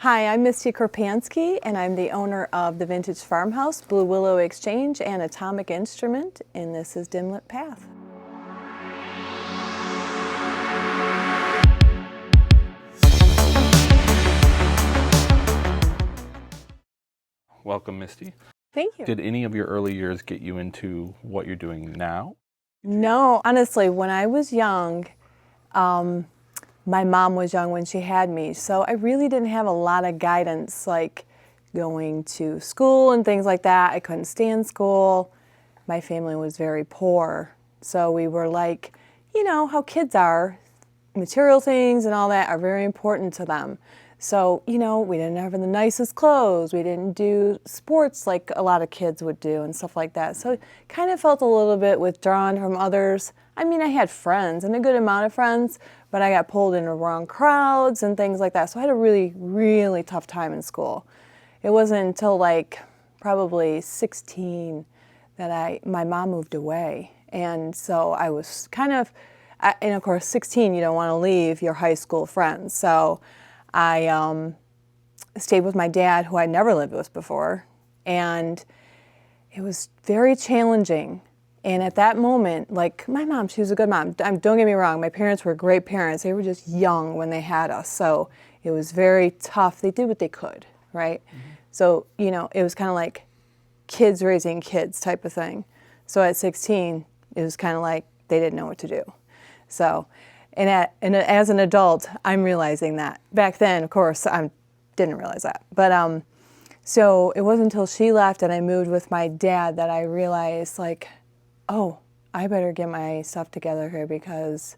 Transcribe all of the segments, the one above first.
Hi, I'm Misty Krupansky, and I'm the owner of the Vintage Farmhouse, Blue Willow Exchange, and Atomic Instrument, and this is Dimlit Path. Welcome, Misty. Thank you. Did any of your early years get you into what you're doing now? No, honestly, when I was young, my mom was young when she had me, so I really didn't have a lot of guidance, like going to school and things like that. I couldn't stand school. My family was very poor, so we were like, you know, how kids are. Material things and all that are very important to them. So, you know, we didn't have the nicest clothes. We didn't do sports like a lot of kids would do and stuff like that. So kind of felt a little bit withdrawn from others. I mean, I had friends and a good amount of friends, but I got pulled into wrong crowds and things like that. So I had a really, really tough time in school. It wasn't until like probably 16 that my mom moved away. And so I was kind of, and of course, 16, you don't want to leave your high school friends. So I stayed with my dad, who I'd never lived with before, and it was very challenging. And at that moment, like my mom, she was a good mom. Don't get me wrong, my parents were great parents. They were just young when they had us, so it was very tough. They did what they could, right? Mm-hmm. So, you know, it was kind of like kids raising kids type of thing. So at 16, it was kind of like they didn't know what to do. So, and as an adult, I'm realizing that. Back then, of course, I didn't realize that. But so it wasn't until she left and I moved with my dad that I realized, like, oh, I better get my stuff together here because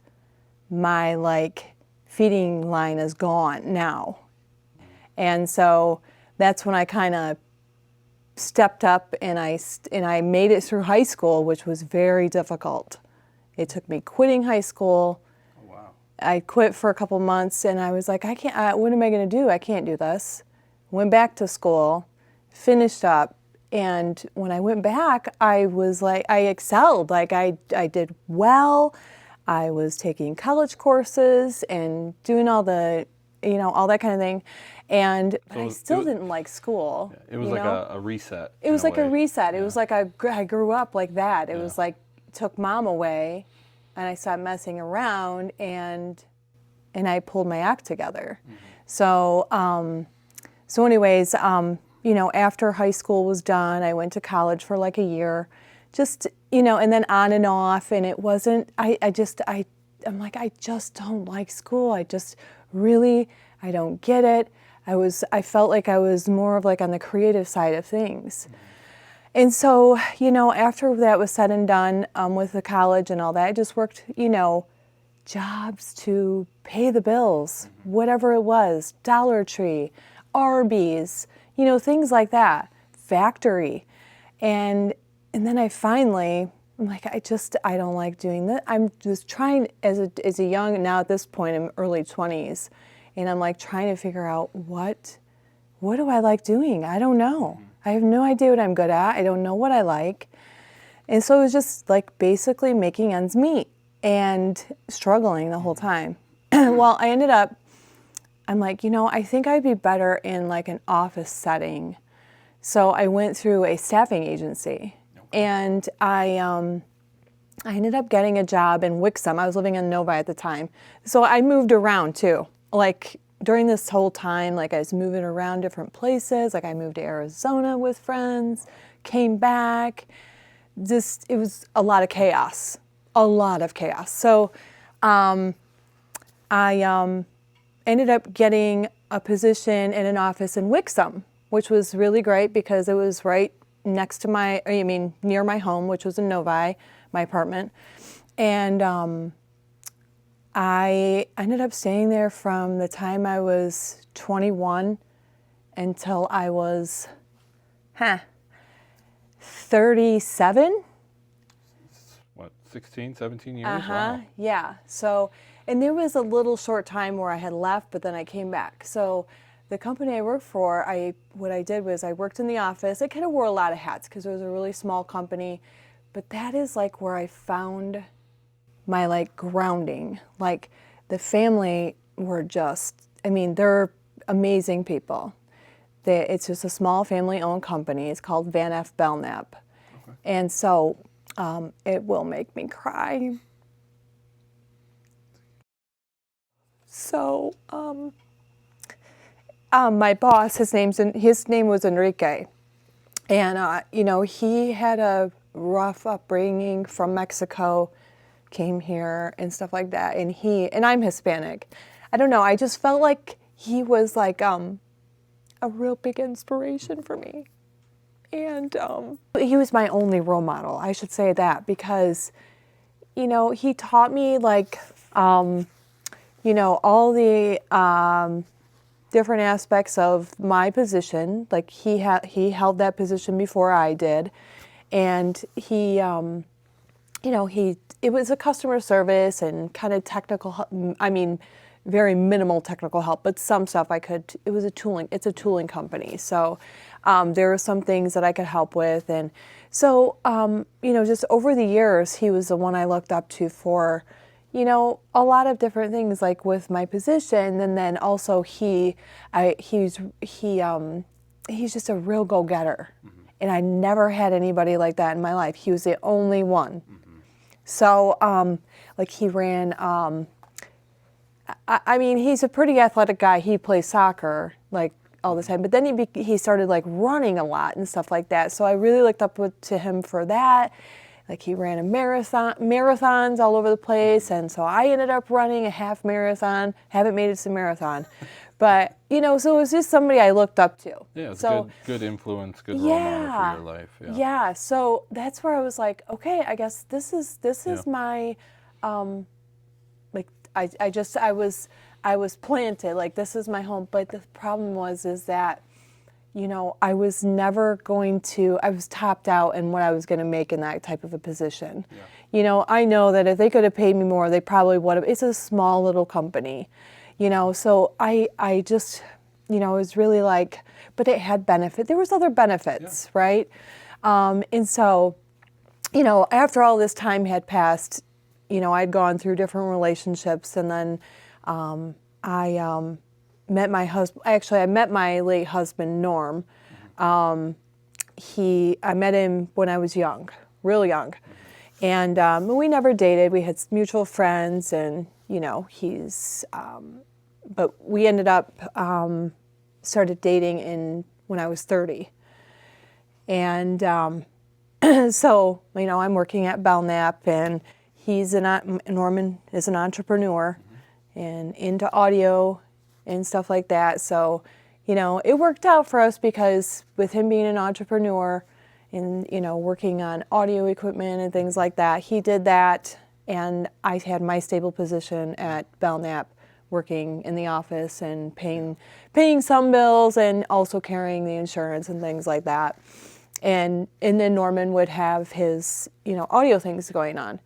my, like, feeding line is gone now. And so that's when I kind of stepped up and I made it through high school, which was very difficult. It took me quitting high school. Oh, wow. I quit for a couple months and I was like, I can't, what am I going to do? I can't do this. Went back to school, finished up, and when I went back, I was like, I excelled. Like I did well. I was taking college courses and doing all the, you know, all that kind of thing. And So I still didn't like school. It was like a reset. It was like a reset. Yeah. It was like I grew up like that. It was like, took mom away and I stopped messing around and I pulled my act together. Mm-hmm. So anyways, you know, after high school was done, I went to college for like a year, just, you know, and then on and off. And it wasn't, I'm like, I just don't like school. I don't get it. I felt like I was more of like on the creative side of things. Mm-hmm. And so, you know, after that was said and done with the college and all that, I just worked, you know, jobs to pay the bills, whatever it was, Dollar Tree, Arby's, you know, things like that, factory. And then I finally, I'm like, I don't like doing that. I'm just trying as a young, now at this point, I'm early 20s, and I'm like trying to figure out what do I like doing? I don't know. Mm-hmm. I have no idea what I'm good at. I don't know what I like. And so it was just like basically making ends meet and struggling the whole time. Well, I ended up, I'm like, you know, I think I'd be better in like an office setting. So I went through a staffing agency. Okay. And I ended up getting a job in Wixom. I was living in Novi at the time. So I moved around too. Like during this whole time, like I was moving around different places. Like I moved to Arizona with friends, came back. It was a lot of chaos. So I ended up getting a position in an office in Wixom, which was really great because it was right next to near my home, which was in Novi, my apartment. And I ended up staying there from the time I was 21 until I was 37. What, 16, 17 years? Uh-huh, wow. Yeah. So, and there was a little short time where I had left, but then I came back. So the company I worked for, what I did was I worked in the office. I kind of wore a lot of hats because it was a really small company, but that is like where I found my like grounding. Like the family were just, I mean, they're amazing people. It's just a small family-owned company. It's called Van F. Belknap. Okay. And so it will make me cry. So my boss, his name was Enrique. And, he had a rough upbringing from Mexico, came here and stuff like that. And I'm Hispanic. I don't know, I just felt like he was like a real big inspiration for me. And he was my only role model, I should say that, because, he taught me like, all the different aspects of my position. Like he held that position before I did. And it was a customer service and kind of technical help. I mean, very minimal technical help, but some stuff it's a tooling company. So there were some things that I could help with. And so, just over the years, he was the one I looked up to for, a lot of different things, like with my position. And then also he's just a real go-getter. Mm-hmm. And I never had anybody like that in my life. He was the only one. Mm-hmm. So, he ran, he's a pretty athletic guy. He plays soccer, like, all the time. But then he started, like, running a lot and stuff like that. So I really looked up to him for that. Like, he ran marathons all over the place. And so I ended up running a half marathon. Haven't made it to marathon. But, so it was just somebody I looked up to. Yeah, it's a good influence, good role model for your life. Yeah, so that's where I was like, okay, I guess this is my, I was planted, like, this is my home. But the problem is that, I was topped out in what I was going to make in that type of a position. Yeah. I know that if they could have paid me more, they probably would have. It's a small little company, so I just, it was really like, but it had benefit. There was other benefits, yeah. Right? And so, after all this time had passed, I'd gone through different relationships, and then I met my husband. Actually, I met my late husband, Norm. I met him when I was young, real young. And we never dated. We had mutual friends, and, but we ended up, started dating when I was 30. And so, I'm working at Belknap, and Norman is an entrepreneur and into audio and stuff like that. So, it worked out for us because with him being an entrepreneur and, working on audio equipment and things like that, he did that. And I had my stable position at Belknap, working in the office and paying some bills and also carrying the insurance and things like that. And then Norman would have his, audio things going on.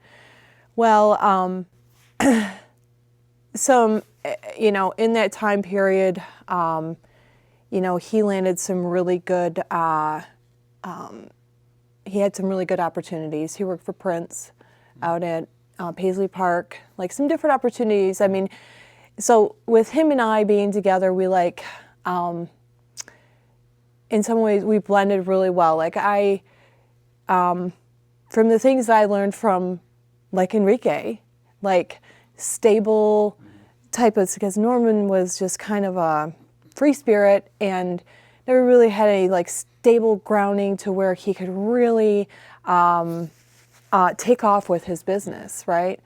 Well, in that time period, he landed some really good, he had some really good opportunities. He worked for Prince out at Paisley Park, like some different opportunities. I mean, so with him and I being together, we in some ways, we blended really well. Like from the things that I learned from, like, Enrique, like stable type of, because Norman was just kind of a free spirit and never really had any, like, stable grounding to where he could really take off with his business, right?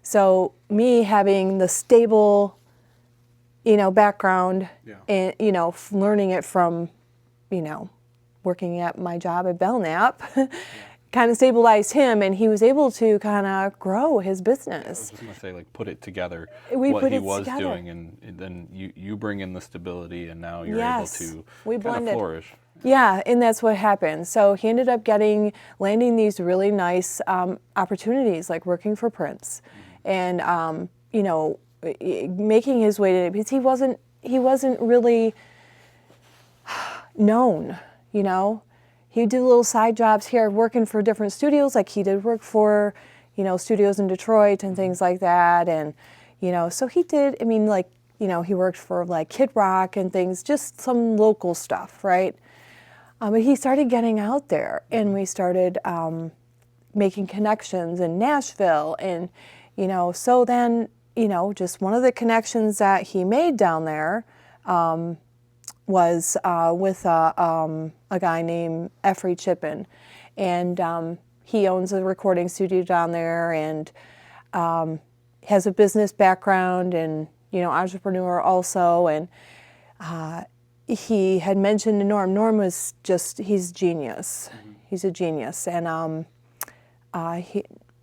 So me having the stable, background, yeah. And, learning it from, working at my job at Belknap, yeah. Kind of stabilized him, and he was able to kind of grow his business. I was just going to say, like, put it together, what he was doing, and then you bring in the stability, and now you're able to kind of flourish. Yeah, and that's what happened. So he ended up landing these really nice opportunities, like working for Prince, and making his way to, because he wasn't really known, He did little side jobs here, working for different studios. Like, he did work for, studios in Detroit and things like that. And, so he did, he worked for like Kid Rock and things, just some local stuff, right? But he started getting out there, and we started making connections in Nashville, and so then just one of the connections that he made down there was with a guy named Effrey Chippen, and he owns a recording studio down there, and has a business background, and entrepreneur also, and he had mentioned to Norm. Norm was he's genius. He's a genius, and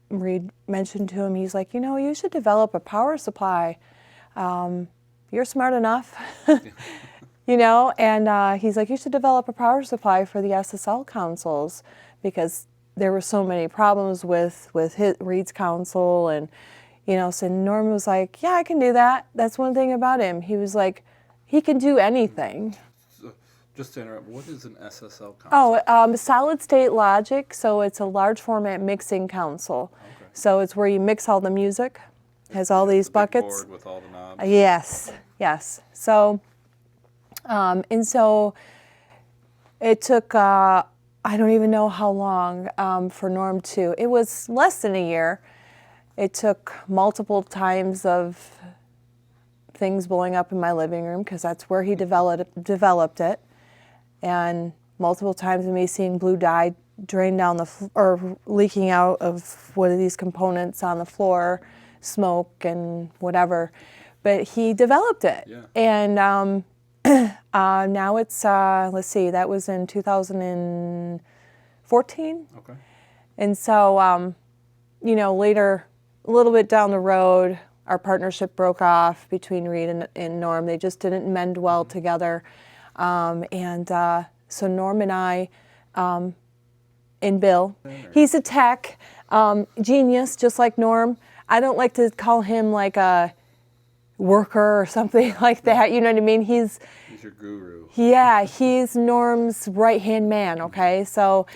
Reed mentioned to him, he's like, you should develop a power supply. You're smart enough. And he's like, you should develop a power supply for the SSL consoles, because there were so many problems with Reed's console, and so Norm was like, yeah, I can do that. That's one thing about him. He was like, he can do anything. So, just to interrupt, what is an SSL console? Solid state logic. So it's a large format mixing console. Okay. So it's where you mix all the music. It has all these buckets. Board with all the knobs. Yes. So, and so it took, I don't even know how long for Norm to, it was less than a year. It took multiple times of things blowing up in my living room, because that's where he developed it, and multiple times of me seeing blue dye drain down or leaking out of one of these components on the floor, smoke and whatever. But he developed it, and now it's let's see, that was in 2014. Okay. And so later, a little bit down the road, our partnership broke off between Reed and Norm. They just didn't mend well together. So Norm and I, and Bill, he's a tech genius, just like Norm. I don't like to call him like a worker or something like that. You know what I mean? He's your guru. Yeah, he's Norm's right-hand man, okay? So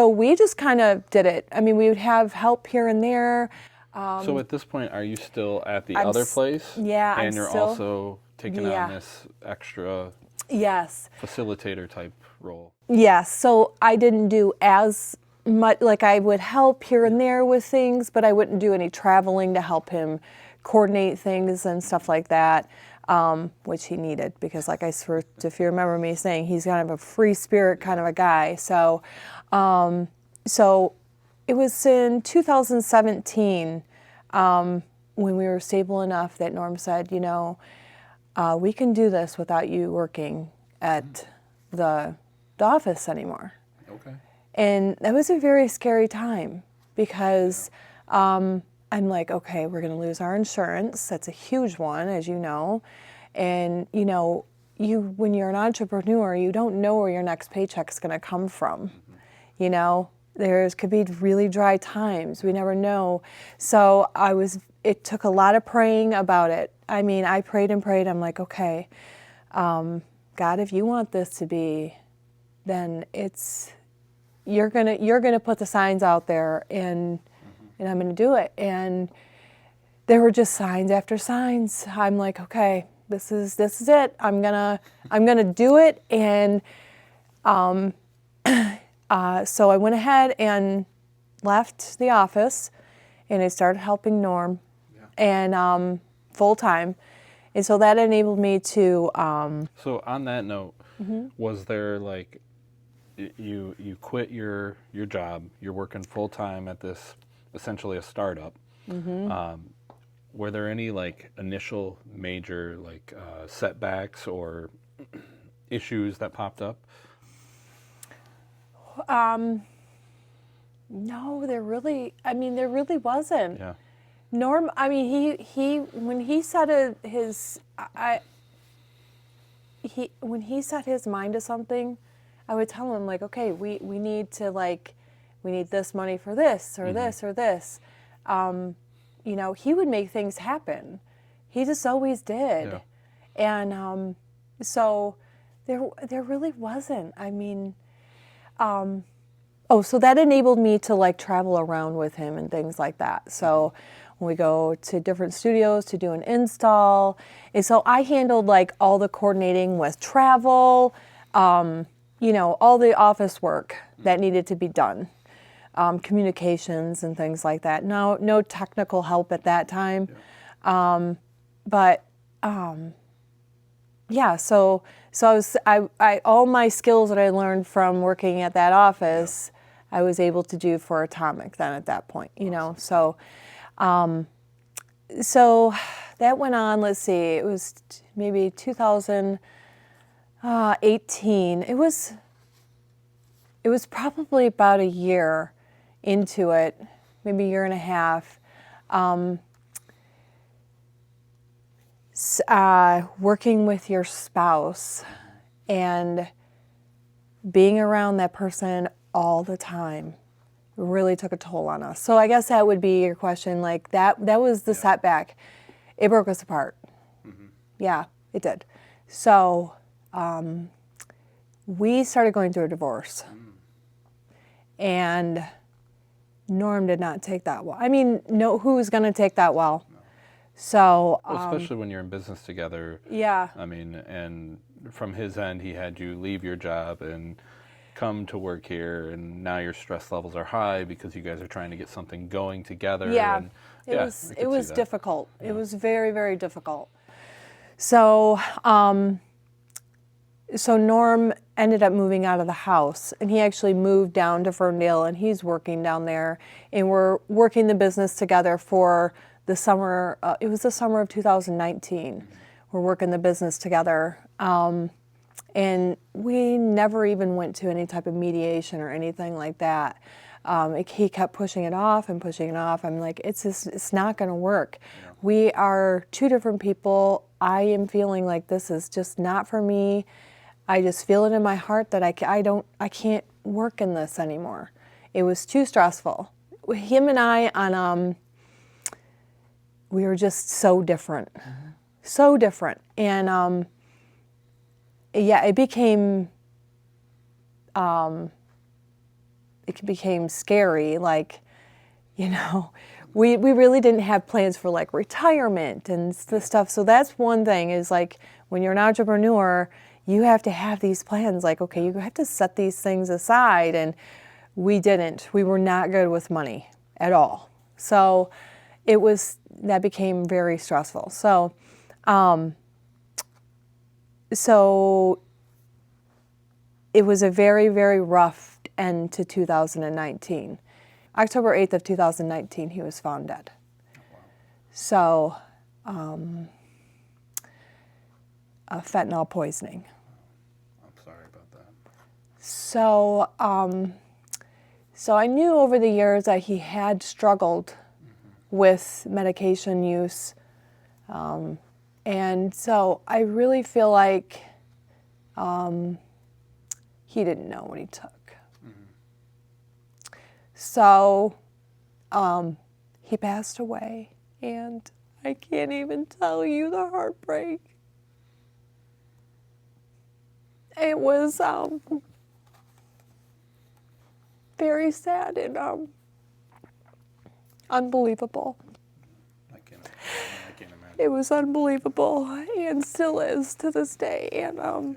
we just kind of did it. I mean, we would have help here and there. So at this point, are you still at the other place? Yeah, and you're also taking on this extra facilitator type role? Yes, so I didn't do as much, like I would help here and there with things, but I wouldn't do any traveling to help him coordinate things and stuff like that, which he needed, because like if you remember me saying, he's kind of a free spirit kind of a guy. So it was in 2017 when we were stable enough that Norm said, we can do this without you working at the office anymore. Okay. And that was a very scary time, because I'm like, okay, we're going to lose our insurance. That's a huge one, as you know. And, when you're an entrepreneur, you don't know where your next paycheck's going to come from. There could be really dry times. We never know. So it took a lot of praying about it. I mean, I prayed and prayed. I'm like, okay, God, if you want this to be, then you're gonna put the signs out there, and I'm gonna do it. And there were just signs after signs. I'm like, okay, this is it. I'm gonna do it. And so I went ahead and left the office, and I started helping Norm, and full time. And so that enabled me to. So on that note, was there like, you quit your job, you're working full time at this essentially a startup. Were there any like initial major like setbacks or issues that popped up? No, there really wasn't. Yeah. Norm, I mean, he when he set his mind to something, I would tell him like, okay, we need this money for this or this or this. He would make things happen. He just always did. Yeah. And so there really wasn't. I mean, so that enabled me to like travel around with him and things like that. So when we go to different studios to do an install. And so I handled like all the coordinating with travel, all the office work that needed to be done, communications and things like that. No technical help at that time. So all my skills that I learned from working at that office, I was able to do for Atomic then at that point, So that went on, let's see, it was maybe 2018. It was probably about a year into it, maybe a year and a half. Working with your spouse and being around that person all the time really took a toll on us. So I guess that would be your question. Like that was the setback. It broke us apart. Mm-hmm. Yeah, it did. So we started going through a divorce. And Norm did not take that well. I mean, who's going to take that well? No. So, especially when you're in business together. Yeah. I mean, and from his end, he had you leave your job and come to work here, and now your stress levels are high because you guys are trying to get something going together. Yeah. And, it was difficult. Yeah. It was very, very difficult. So, Norm ended up moving out of the house, and he actually moved down to Ferndale, and he's working down there, and we're working the business together for the summer. It was the summer of 2019. We're working the business together, and we never even went to any type of mediation or anything like that. He kept pushing it off and pushing it off. I'm like, it's not going to work. Yeah. We are two different people. I am feeling like this is just not for me. I just feel it in my heart that I can't work in this anymore. It was too stressful. Him and I we were just so different, so different. And it became scary. Like, we really didn't have plans for like retirement and the stuff. So that's one thing is like when you're an entrepreneur, you have to have these plans. Like, okay, you have to set these things aside. And we didn't. We were not good with money at all. So that became very stressful. So it was a very, very rough end to 2019. October 8th of 2019, he was found dead. Oh, wow. So, fentanyl poisoning. I'm sorry about that. So, so I knew over the years that he had struggled with medication use. And so I really feel like he didn't know what he took. So he passed away, and I can't even tell you the heartbreak. It was very sad and unbelievable. I can't imagine. It was unbelievable, and still is to this day. And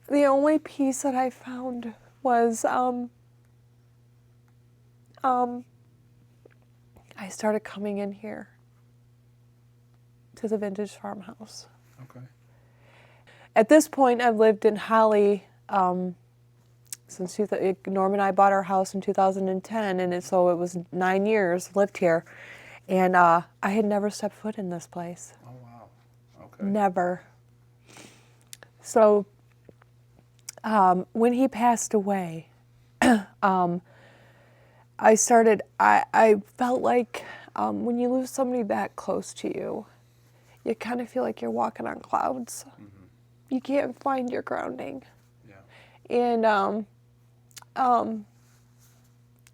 the only peace that I found was I started coming in here to the vintage farmhouse. Okay. At this point, I've lived in Holly since Norm and I bought our house in 2010, and so it was 9 years lived here, and I had never stepped foot in this place. Oh wow! Okay. Never. So when he passed away, I felt like when you lose somebody that close to you, you kind of feel like you're walking on clouds. Mm-hmm. You can't find your grounding. Yeah. And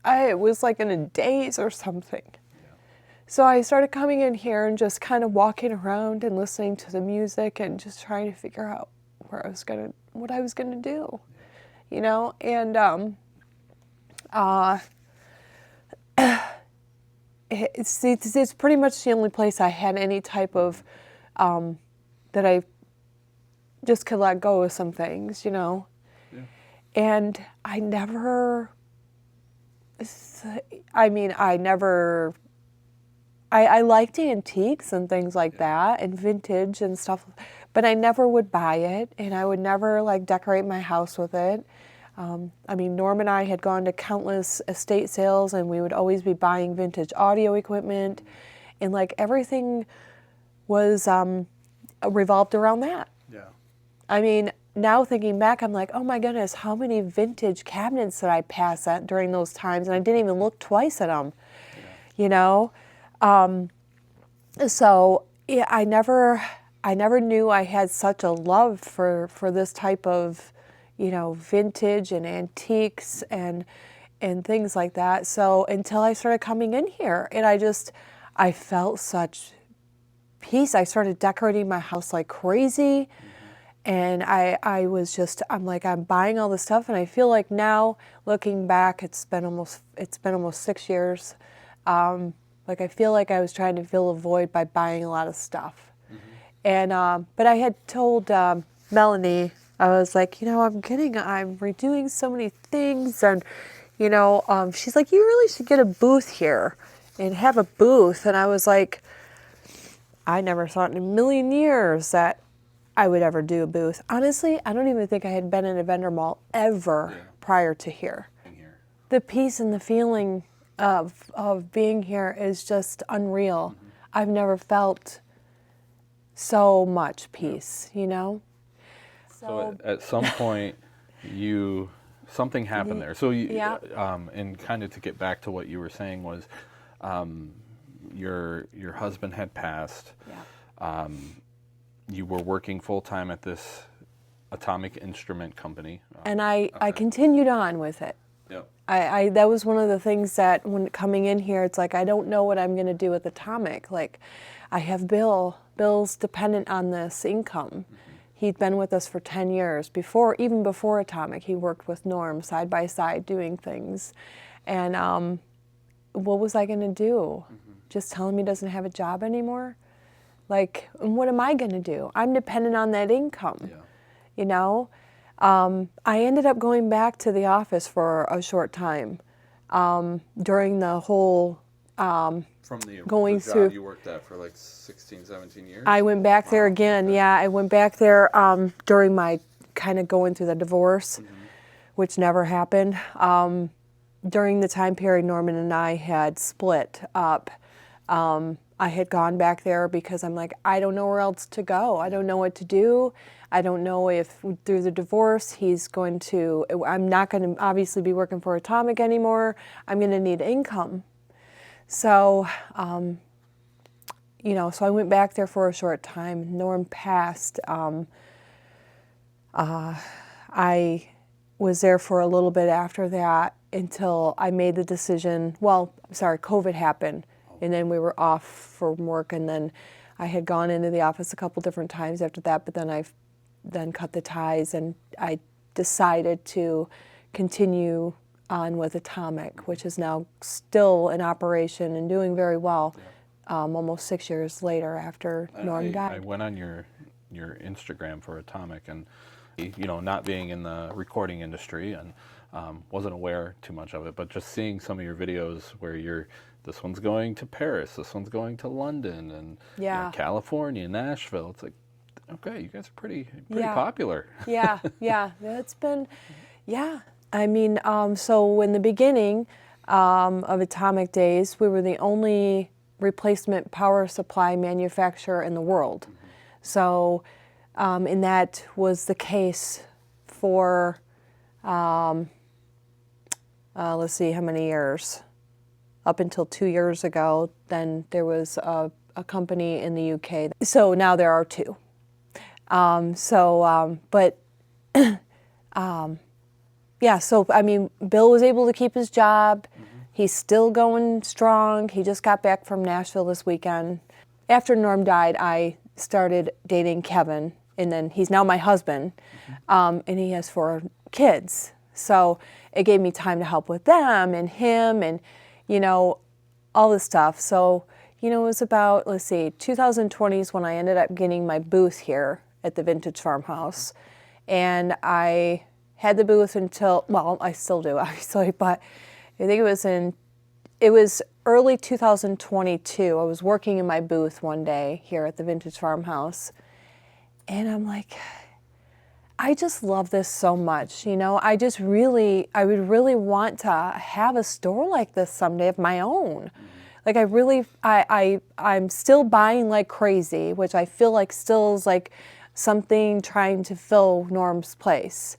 it was like in a daze or something. Yeah. So I started coming in here and just kind of walking around and listening to the music and just trying to figure out what I was gonna do, And it's pretty much the only place I had any type of, that I just could let go of some things, you know. Yeah. And I never, I liked antiques and things like that and vintage and stuff, but I never would buy it, and I would never like decorate my house with it. Norm and I had gone to countless estate sales, and we would always be buying vintage audio equipment, and like everything was revolved around that. Yeah. Now thinking back, I'm like, oh my goodness, how many vintage cabinets did I pass at during those times? And I didn't even look twice at them, you know? So yeah, I never knew I had such a love for this type of, you know, vintage and antiques and things like that. So until I started coming in here, and I felt such peace. I started decorating my house like crazy. And I'm like, I'm buying all this stuff, and I feel like now, looking back, it's been almost 6 years. Like I feel like I was trying to fill a void by buying a lot of stuff. And but I had told Melanie, I was like, you know, I'm redoing so many things, and you know, she's like, you really should get a booth here and have a booth. And I was like, I never thought in a million years that I would ever do a booth. Honestly, I don't even think I had been in a vendor mall ever prior to here. The peace and the feeling of being here is just unreal. I've never felt so much peace, you know? So at some point, something happened there. So and kind of to get back to what you were saying was, your husband had passed. Yeah. You were working full time at this atomic instrument company. And I continued on with it. Yep. That was one of the things that when coming in here, it's like, I don't know what I'm going to do with atomic. Like, I have Bill's dependent on this income. He'd been with us for 10 years. Even before atomic, he worked with Norm side by side doing things. And what was I going to do? Just tell him he doesn't have a job anymore? Like, what am I going to do? I'm dependent on that income, you know? I ended up going back to the office for a short time during the whole From the job you worked at for like 16, 17 years? I went back there again, I went back there during my kind of going through the divorce, which never happened. During the time period Norman and I had split up, I had gone back there because I'm like, I don't know where else to go. I don't know what to do. I don't know if through the divorce I'm not going to obviously be working for Atomic anymore. I'm going to need income. So, you know, so I went back there for a short time. Norm passed. I was there for a little bit after that until I made the decision. COVID happened. And then we were off from work, and then I had gone into the office a couple different times after that, but then I cut the ties, and I decided to continue on with Atomic, which is now still in operation and doing very well, almost 6 years later after Norm died. I went on your Instagram for Atomic, and you know, not being in the recording industry and wasn't aware too much of it, but just seeing some of your videos where this one's going to Paris, this one's going to London, and you know, California, Nashville. It's like, okay, you guys are pretty popular. It's been, so in the beginning of Atomic days, we were the only replacement power supply manufacturer in the world. So, and that was the case for, let's see, how many years? Up until 2 years ago, then there was a company in the UK. So now there are two. Bill was able to keep his job. He's still going strong. He just got back from Nashville this weekend. After Norm died, I started dating Kevin, and then he's now my husband, and he has 4 kids. So it gave me time to help with them and him, and you know, all this stuff. So, it was about, 2020 is when I ended up getting my booth here at the Vintage Farmhouse. And I had the booth until, well, I still do, obviously, but I think it was early 2022. I was working in my booth one day here at the Vintage Farmhouse, and I'm like, I just love this so much, I would really want to have a store like this someday of my own. Like I'm still buying like crazy, which I feel like still is like something trying to fill Norm's place.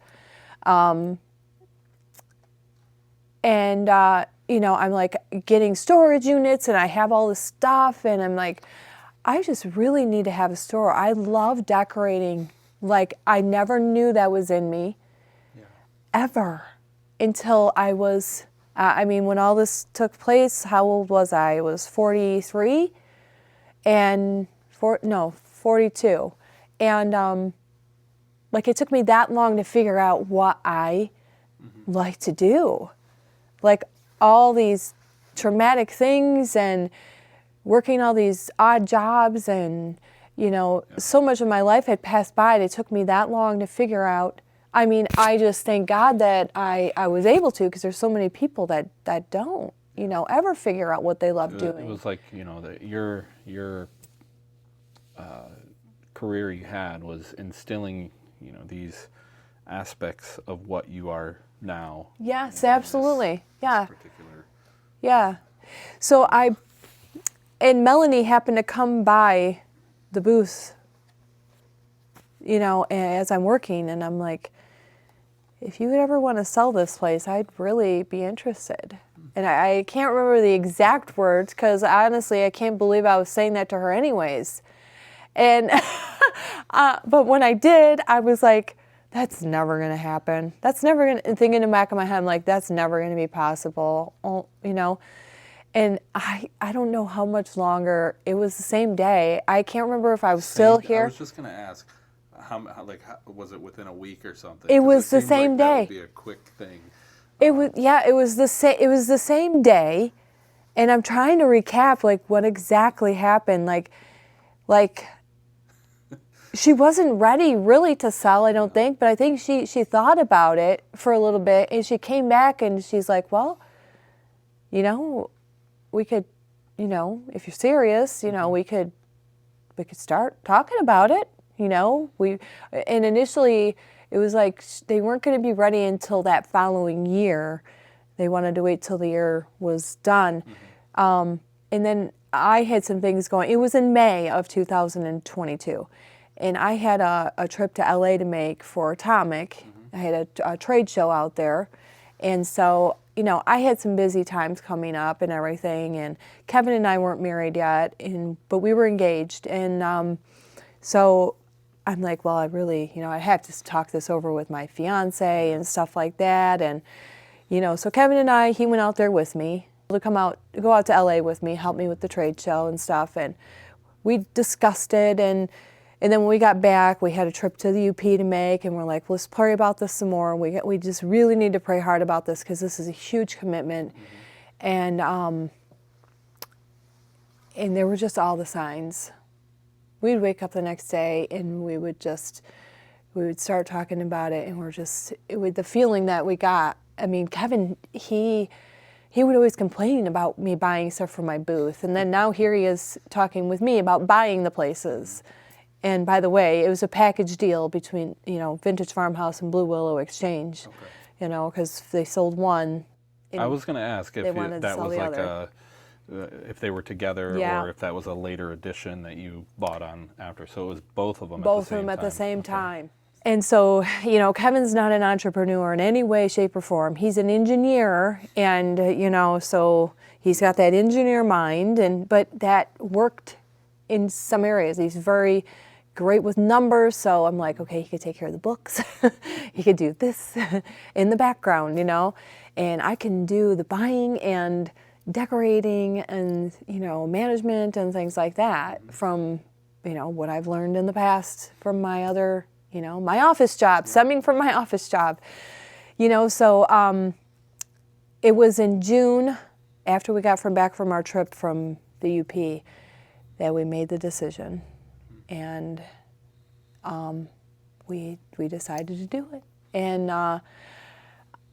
I'm like getting storage units and I have all this stuff and I'm like, I just really need to have a store. I love decorating. Like I never knew that was in me ever until I was, when all this took place, how old was I? I was 43 and 42. And like it took me that long to figure out what I like to do. Like all these traumatic things and working all these odd jobs and, so much of my life had passed by and it took me that long to figure out. I just thank God that I was able to, because there's so many people that don't, ever figure out what they love doing. It was like, your career you had was instilling, these aspects of what you are now. Yes, absolutely. This particular. Yeah. So and Melanie happened to come by the booth, as I'm working, and I'm like, if you would ever want to sell this place, I'd really be interested. And I can't remember the exact words, because honestly, I can't believe I was saying that to her anyways. And, but when I did, I was like, that's never going to happen. That's never going to, thinking in the back of my head, I'm like, that's never going to be possible, And I don't know how much longer. It was the same day. I can't remember if I was still here. I was just going to ask, how was it within a week or something? It was the same day. That would be a quick thing. It was the same. It was the same day, and I'm trying to recap like what exactly happened. Like she wasn't ready really to sell, I don't think, but I think she thought about it for a little bit, and she came back and she's like, well, we could, if you're serious, we could start talking about it, and initially it was like they weren't going to be ready until that following year. They wanted to wait till the year was done. And then I had some things going. It was in May of 2022. And I had a trip to LA to make for Atomic. I had a trade show out there. And so, I had some busy times coming up and everything. And Kevin and I weren't married yet, but we were engaged. And so I'm like, well, I really, I have to talk this over with my fiance and stuff like that. And, so Kevin and I, he went out there with me to go out to LA with me, help me with the trade show and stuff. And we discussed it. And then when we got back, we had a trip to the UP to make, and we're like, let's pray about this some more. We just really need to pray hard about this because this is a huge commitment. And there were just all the signs. We'd wake up the next day and we would start talking about it, and the feeling that we got. Kevin, he would always complain about me buying stuff for my booth, and then now here he is talking with me about buying the places. And by the way, it was a package deal between, Vintage Farmhouse and Blue Willow Exchange, because they sold one. I was going to ask if that was like if they were together or if that was a later edition that you bought on after. So it was both of them at the same time. And so, Kevin's not an entrepreneur in any way, shape, or form. He's an engineer, and, so he's got that engineer mind, but that worked in some areas. He's very great with numbers, so I'm like, okay, he could take care of the books. He could do this in the background, and I can do the buying and decorating and, management and things like that from, what I've learned in the past from my other, my office job, stemming from my office job, so it was in June after we got back from our trip from the UP, that we made the decision, and we decided to do it. And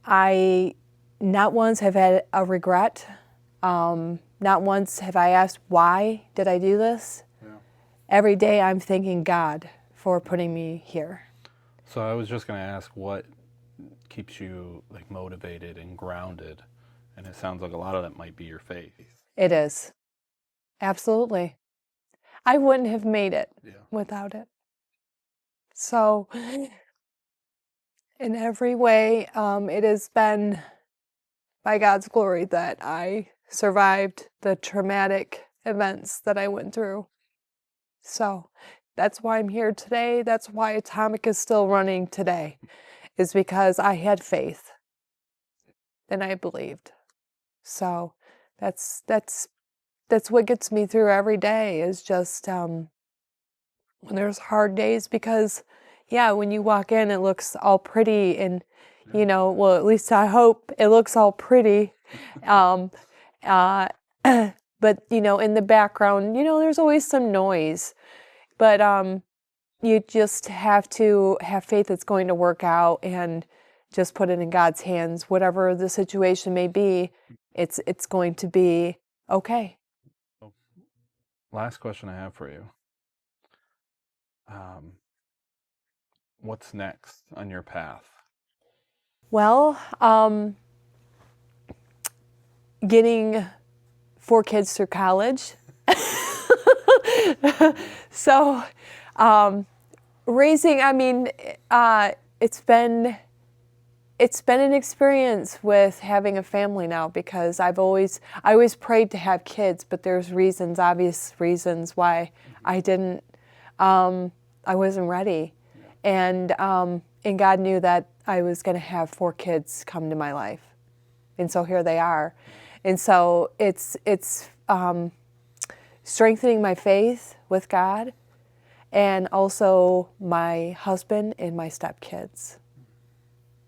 I not once have had a regret. Not once have I asked, why did I do this? Yeah. Every day I'm thanking God for putting me here. So I was just going to ask, what keeps you like motivated and grounded? And it sounds like a lot of that might be your faith. It is. Absolutely. I wouldn't have made it without it. So in every way, it has been by God's glory that I survived the traumatic events that I went through. So that's why I'm here today. That's why Atomic is still running today, is because I had faith and I believed. So that's what gets me through every day, is just when there's hard days, because when you walk in, it looks all pretty, and well, at least I hope it looks all pretty. But in the background, there's always some noise. But you just have to have faith it's going to work out, and just put it in God's hands. Whatever the situation may be, it's going to be okay. Last question I have for you. What's next on your path? Well, getting 4 kids through college. So, raising, it's been an experience with having a family now, because I always prayed to have kids, but there's obvious reasons why I didn't. I wasn't ready, and God knew that I was going to have 4 kids come to my life, and so here they are, and so it's strengthening my faith with God, and also my husband and my stepkids.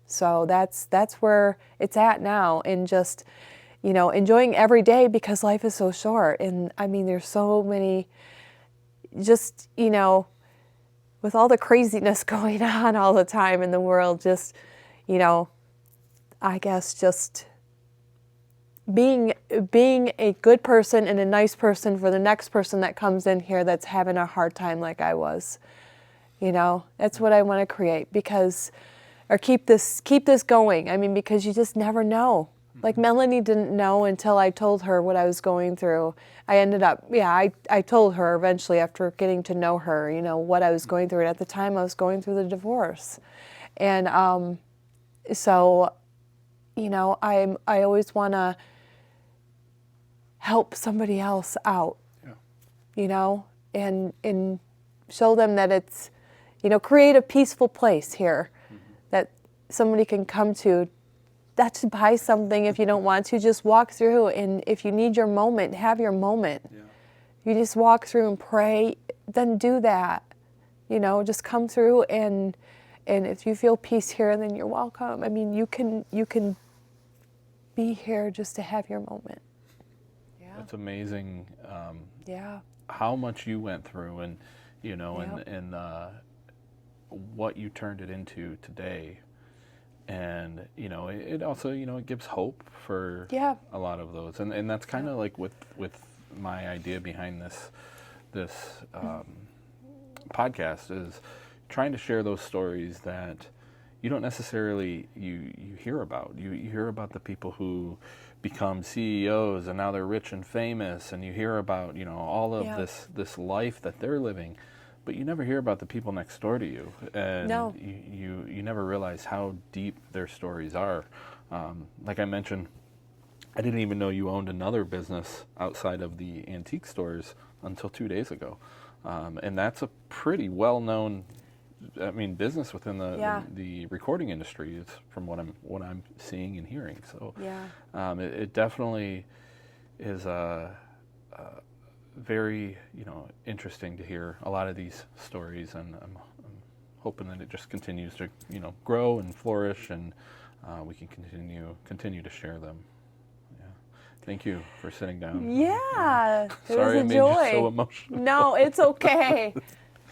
So that's where it's at now, and just enjoying every day, because life is so short, and there's so many, just with all the craziness going on all the time in the world, just I guess just being a good person and a nice person for the next person that comes in here that's having a hard time like I was. That's what I want to create, or keep this going. Because you just never know. Like Melanie didn't know until I told her what I was going through. I ended up, I told her eventually, after getting to know her, what I was going through. And at the time I was going through the divorce. And so, I always want to help somebody else out, and show them that it's, create a peaceful place here that somebody can come to. Not to buy something if you don't want to, just walk through, and if you need your moment, have your moment. You just walk through and pray, then do that. Just come through, and if you feel peace here, then you're welcome. You can be here just to have your moment. It's amazing how much you went through, and and what you turned it into today. And it also it gives hope for a lot of those, and that's kind of like with my idea behind this podcast, is trying to share those stories that you don't necessarily you hear about. You hear about the people who become CEOs and now they're rich and famous, and you hear about all of this life that they're living. But you never hear about the people next door to you, and you never realize how deep their stories are. Like I mentioned, I didn't even know you owned another business outside of the antique stores until 2 days ago, and that's a pretty well-known, business within the recording industry. It's from what I'm seeing and hearing. So it definitely is very interesting to hear a lot of these stories, and I'm hoping that it just continues to grow and flourish, and we can continue to share them. Thank you for sitting down. Yeah, it was Sorry a I made joy. you so emotional. No, it's okay.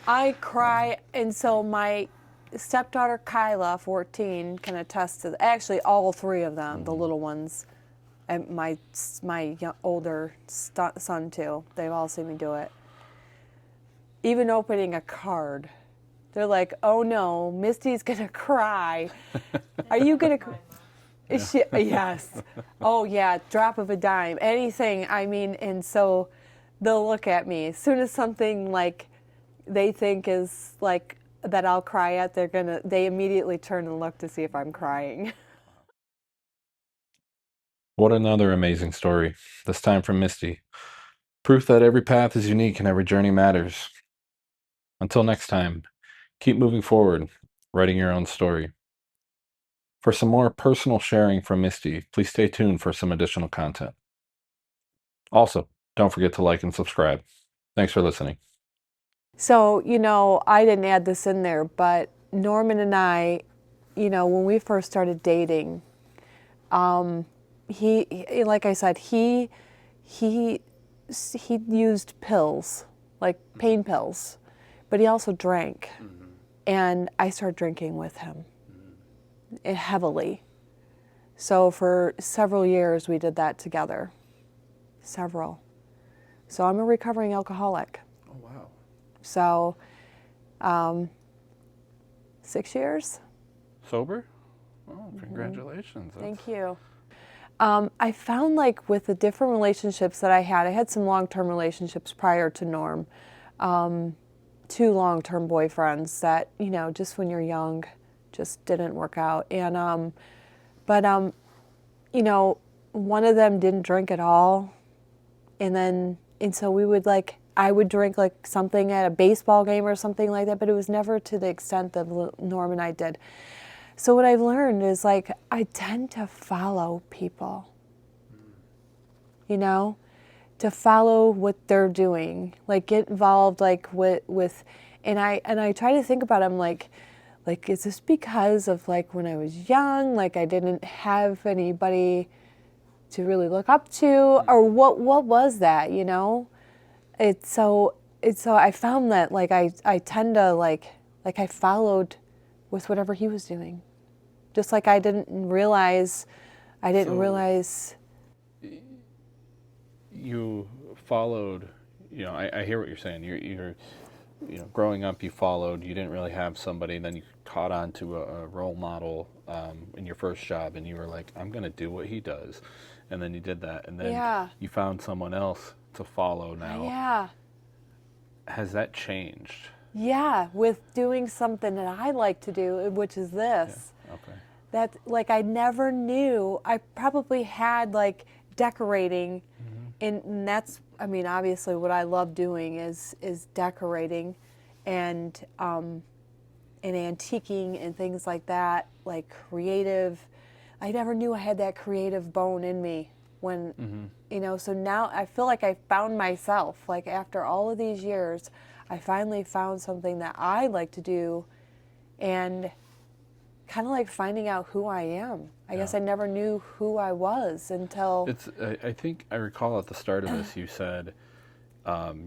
I cry, and so my stepdaughter Kyla, 14, can attest to actually all three of them, the little ones, and my older son too. They've all seen me do it. Even opening a card, they're like, "Oh no, Misty's gonna cry. Are you gonna?" Is she, yes. Oh yeah, drop of a dime, anything. I mean, and so they'll look at me as soon as something like they think is like that I'll cry at. They immediately turn and look to see if I'm crying. What another amazing story, this time from Misty. Proof that every path is unique and every journey matters. Until next time, keep moving forward, writing your own story. For some more personal sharing from Misty, please stay tuned for some additional content. Also, don't forget to like and subscribe. Thanks for listening. So, I didn't add this in there, but Norman and I, when we first started dating, like I said, he used pills, like pain pills, but he also drank. And I started drinking with him heavily. So for several years we did that together. Several. So I'm a recovering alcoholic. Oh, wow. So 6 years. Sober? Oh, congratulations. Thank you. I found like with the different relationships that I had some long-term relationships prior to Norm. 2 long-term boyfriends that, just when you're young, just didn't work out. And, but one of them didn't drink at all. And so I would drink like something at a baseball game or something like that, but it was never to the extent that Norm and I did. So what I've learned is like, I tend to follow people, to follow what they're doing, like get involved, like with, and I try to think about it, I'm like, is this because of like when I was young, like I didn't have anybody to really look up to, or what was that, It's so I found that like I tend to like I followed with whatever he was doing, just like I didn't realize. You followed, I hear what you're saying. You're growing up, you followed, you didn't really have somebody, then you caught on to a role model in your first job, and you were like, I'm going to do what he does. And then you did that, and then you found someone else to follow now. Yeah. Has that changed? Yeah, with doing something that I like to do, which is this. Yeah. Okay. That like I never knew. I probably had like decorating, and that's, I mean, obviously what I love doing is decorating, and antiquing and things like that, like creative. I never knew I had that creative bone in me when, so now I feel like I found myself, like after all of these years, I finally found something that I like to do, and kind of like finding out who I am. I guess I never knew who I was until... I think I recall at the start of this you said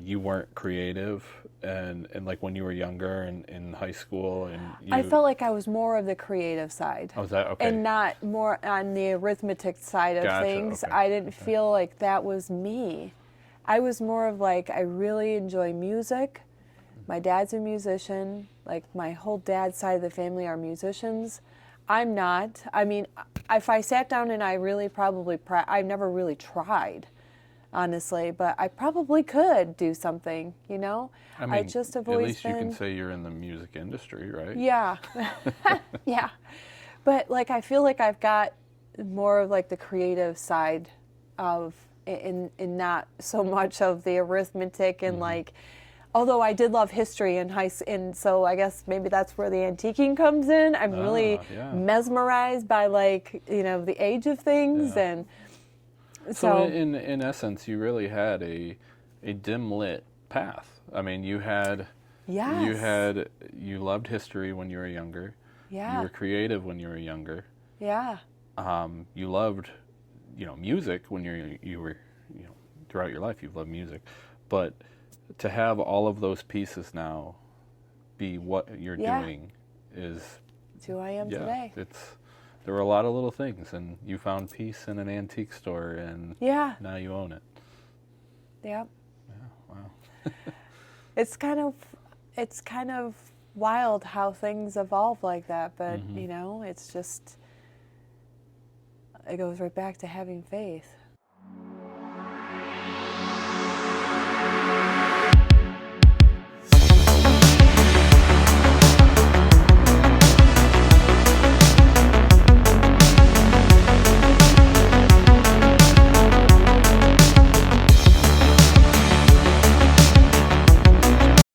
you weren't creative, and like when you were younger and in high school, and I felt like I was more of the creative side. Oh, is that okay? And not more on the arithmetic side of things. Okay. I didn't feel like that was me. I was more of like, I really enjoy music. My dad's a musician. Like my whole dad's side of the family are musicians. I'm not. I mean, if I sat down and I really probably, I've never really tried, honestly, but I probably could do something, I mean, I just have always at least you been... can say you're in the music industry, right? Yeah. Yeah. But like I feel like I've got more of like the creative side of, in not so much of the arithmetic and like, although I did love history in high school, and so I guess maybe that's where the antiquing comes in. I'm really mesmerized by like, the age of things. And so in essence, you really had a dim lit path. I mean, you loved history when you were younger. Yeah. You were creative when you were younger. Yeah. You loved music when you were, throughout your life you've loved music, but to have all of those pieces now be what you're doing is It's who I am today. There were a lot of little things, and you found peace in an antique store, and now you own it. Yep. Yeah, wow. It's kind of wild how things evolve like that, but it's just, it goes right back to having faith.